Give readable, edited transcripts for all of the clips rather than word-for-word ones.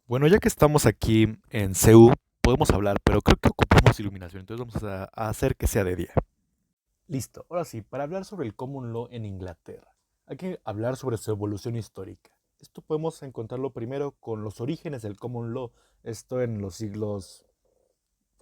Bueno, ya que estamos aquí en CEU, podemos hablar, pero creo que ocupamos iluminación, entonces vamos a hacer que sea de día. Listo, ahora sí, para hablar sobre el Common Law en Inglaterra, hay que hablar sobre su evolución histórica. Esto podemos encontrarlo primero con los orígenes del Common Law, esto en los siglos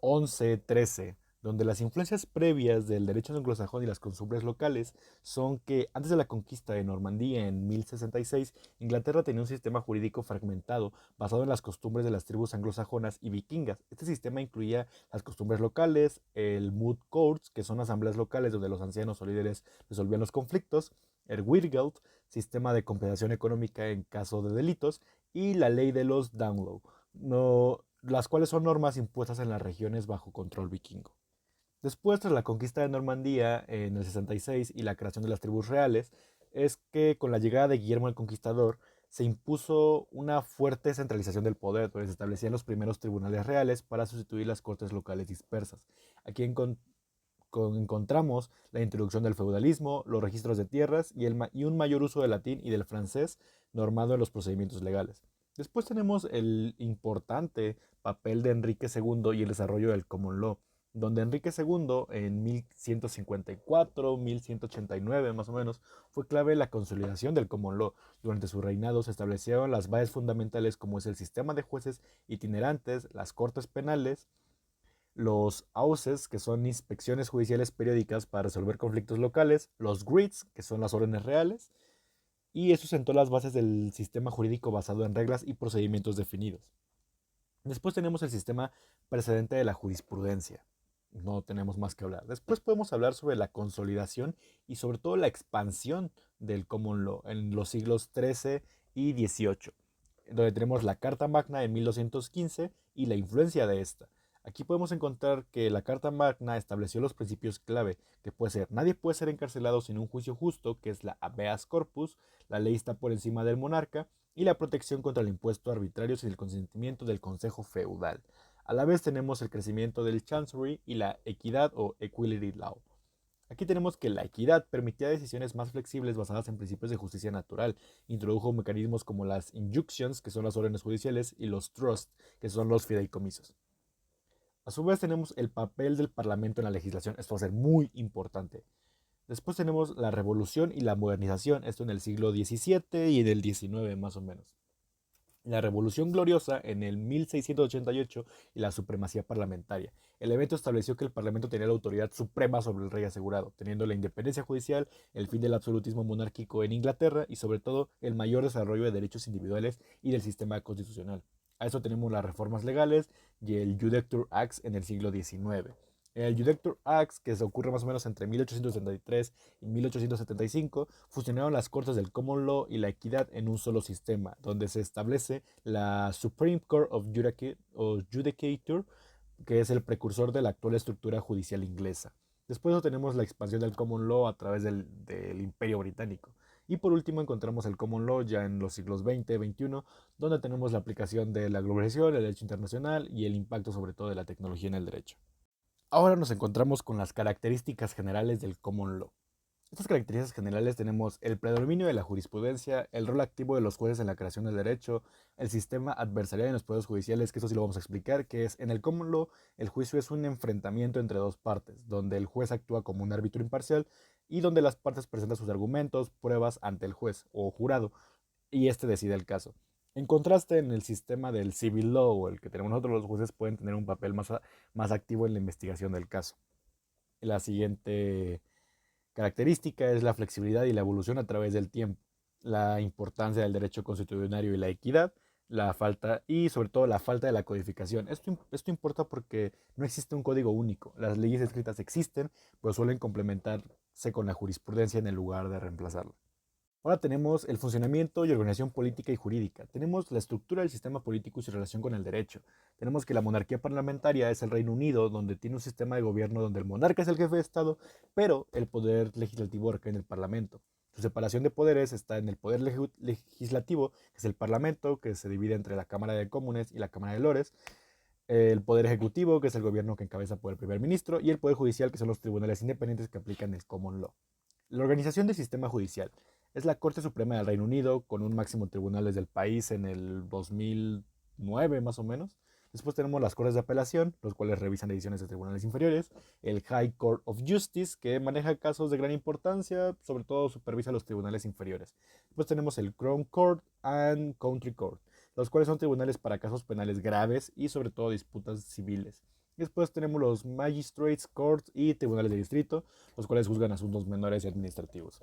11, 13, donde las influencias previas del derecho anglosajón y las costumbres locales son que antes de la conquista de Normandía en 1066, Inglaterra tenía un sistema jurídico fragmentado basado en las costumbres de las tribus anglosajonas y vikingas. Este sistema incluía las costumbres locales, el moot courts, que son asambleas locales donde los ancianos o líderes resolvían los conflictos, el Wirgeld, sistema de compensación económica en caso de delitos, y la ley de los Downlow, no, las cuales son normas impuestas en las regiones bajo control vikingo. Después, tras la conquista de Normandía en el 66 y la creación de las tribus reales, es que con la llegada de Guillermo el Conquistador se impuso una fuerte centralización del poder, donde se establecían los primeros tribunales reales para sustituir las cortes locales dispersas. Aquí encontramos la introducción del feudalismo, los registros de tierras y un mayor uso del latín y del francés normado en los procedimientos legales. Después tenemos el importante papel de Enrique II y el desarrollo del Common Law, donde Enrique II en 1154, 1189 más o menos, fue clave en la consolidación del Common Law. Durante su reinado se establecieron las bases fundamentales como es el sistema de jueces itinerantes, las cortes penales, los AUCES, que son inspecciones judiciales periódicas para resolver conflictos locales, los GRIDs, que son las órdenes reales, y eso sentó las bases del sistema jurídico basado en reglas y procedimientos definidos. Después tenemos el sistema precedente de la jurisprudencia. No tenemos más que hablar. Después podemos hablar sobre la consolidación y sobre todo la expansión del common law en los siglos XIII y XVIII, donde tenemos la Carta Magna en 1215 y la influencia de esta. Aquí podemos encontrar que la Carta Magna estableció los principios clave, que puede ser, nadie puede ser encarcelado sin un juicio justo, que es la habeas corpus, la ley está por encima del monarca, y la protección contra el impuesto arbitrario sin el consentimiento del Consejo Feudal. A la vez tenemos el crecimiento del Chancery y la equidad o Equality Law. Aquí tenemos que la equidad permitía decisiones más flexibles basadas en principios de justicia natural. Introdujo mecanismos como las injunctions, que son las órdenes judiciales, y los trusts, que son los fideicomisos. A su vez tenemos el papel del Parlamento en la legislación. Esto va a ser muy importante. Después tenemos la revolución y la modernización, esto en el siglo XVII y en el XIX más o menos. La Revolución Gloriosa en el 1688 y la supremacía parlamentaria. El evento estableció que el Parlamento tenía la autoridad suprema sobre el rey asegurado, teniendo la independencia judicial, el fin del absolutismo monárquico en Inglaterra y sobre todo el mayor desarrollo de derechos individuales y del sistema constitucional. A eso tenemos las reformas legales y el Judecture Acts en el siglo XIX. El Judecture Acts, que se ocurre más o menos entre 1873 y 1875, fusionaron las cortes del Common Law y la equidad en un solo sistema, donde se establece la Supreme Court of Judicature, que es el precursor de la actual estructura judicial inglesa. Después tenemos la expansión del Common Law a través del Imperio Británico. Y por último encontramos el Common Law ya en los siglos XX y XXI, donde tenemos la aplicación de la globalización, el derecho internacional y el impacto sobre todo de la tecnología en el derecho. Ahora nos encontramos con las características generales del Common Law. Estas características generales tenemos el predominio de la jurisprudencia, el rol activo de los jueces en la creación del derecho, el sistema adversarial en los poderes judiciales, que eso sí lo vamos a explicar, que es en el common law el juicio es un enfrentamiento entre dos partes, donde el juez actúa como un árbitro imparcial y donde las partes presentan sus argumentos, pruebas ante el juez o jurado y este decide el caso. En contraste, en el sistema del civil law, o el que tenemos nosotros, los jueces pueden tener un papel más activo en la investigación del caso. La siguiente característica es la flexibilidad y la evolución a través del tiempo, la importancia del derecho constitucional y la equidad, la falta y sobre todo la falta de la codificación. Esto importa porque no existe un código único. Las leyes escritas existen, pero suelen complementarse con la jurisprudencia en el lugar de reemplazarla. Ahora tenemos el funcionamiento y organización política y jurídica. Tenemos la estructura del sistema político y su relación con el derecho. Tenemos que la monarquía parlamentaria es el Reino Unido, donde tiene un sistema de gobierno donde el monarca es el jefe de Estado, pero el poder legislativo recae en el Parlamento. Su separación de poderes está en el poder legislativo, que es el Parlamento, que se divide entre la Cámara de Comunes y la Cámara de Lores, el poder ejecutivo, que es el gobierno que encabeza por el primer ministro, y el poder judicial, que son los tribunales independientes que aplican el common law. La organización del sistema judicial es la Corte Suprema del Reino Unido, con un máximo tribunal desde el país en el 2000, 9 más o menos. Después tenemos las Cortes de Apelación, los cuales revisan decisiones de tribunales inferiores. El High Court of Justice, que maneja casos de gran importancia, sobre todo supervisa los tribunales inferiores. Después tenemos el Crown Court and Country Court, los cuales son tribunales para casos penales graves y sobre todo disputas civiles. Después tenemos los Magistrates Court y tribunales de distrito, los cuales juzgan asuntos menores y administrativos.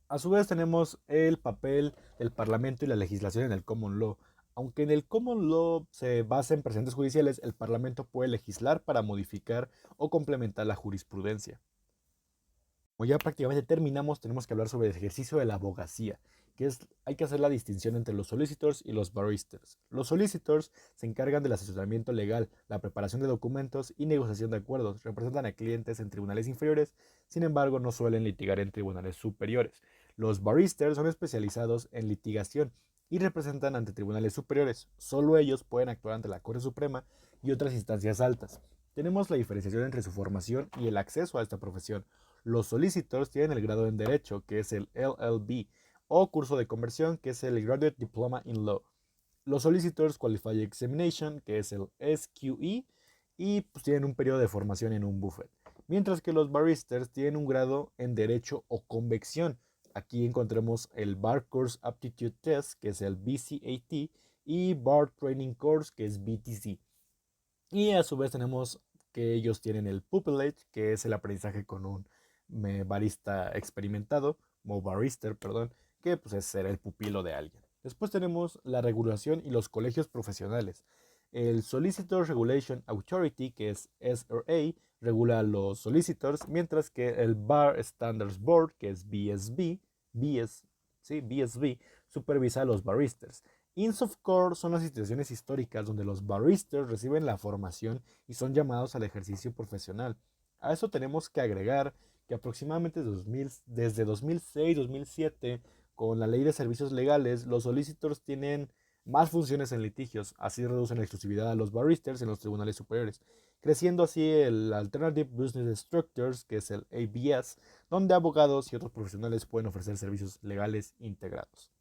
A su vez tenemos el papel del Parlamento y la legislación en el Common Law. Aunque en el Common Law se basa en precedentes judiciales, el Parlamento puede legislar para modificar o complementar la jurisprudencia. Como ya prácticamente terminamos, tenemos que hablar sobre el ejercicio de la abogacía, hay que hacer la distinción entre los solicitors y los barristers. Los solicitors se encargan del asesoramiento legal, la preparación de documentos y negociación de acuerdos, representan a clientes en tribunales inferiores, sin embargo no suelen litigar en tribunales superiores. Los barristers son especializados en litigación y representan ante tribunales superiores. Solo ellos pueden actuar ante la Corte Suprema y otras instancias altas. Tenemos la diferenciación entre su formación y el acceso a esta profesión. Los solicitors tienen el grado en Derecho, que es el LLB, o curso de conversión, que es el Graduate Diploma in Law. Los Solicitors Qualified Examination, que es el SQE, y pues tienen un periodo de formación en un buffet. Mientras que los Barristers tienen un grado en Derecho o Convección. Aquí encontramos el Bar Course Aptitude Test, que es el BCAT, y Bar Training Course, que es BTC. Y a su vez tenemos que ellos tienen el Pupillage, que es el aprendizaje con un barista experimentado, o barrister, perdón, que pues es ser el pupilo de alguien. Después tenemos la regulación y los colegios profesionales. El Solicitor Regulation Authority, que es SRA, regula a los solicitors, mientras que el Bar Standards Board, que es BSB, supervisa a los barristers. Inns of Court son las instituciones históricas donde los barristers reciben la formación y son llamados al ejercicio profesional. A eso tenemos que agregar que aproximadamente desde 2006-2007, con la ley de servicios legales, los solicitors tienen más funciones en litigios, así reducen la exclusividad a los barristers en los tribunales superiores, creciendo así el Alternative Business Structures, que es el ABS, donde abogados y otros profesionales pueden ofrecer servicios legales integrados.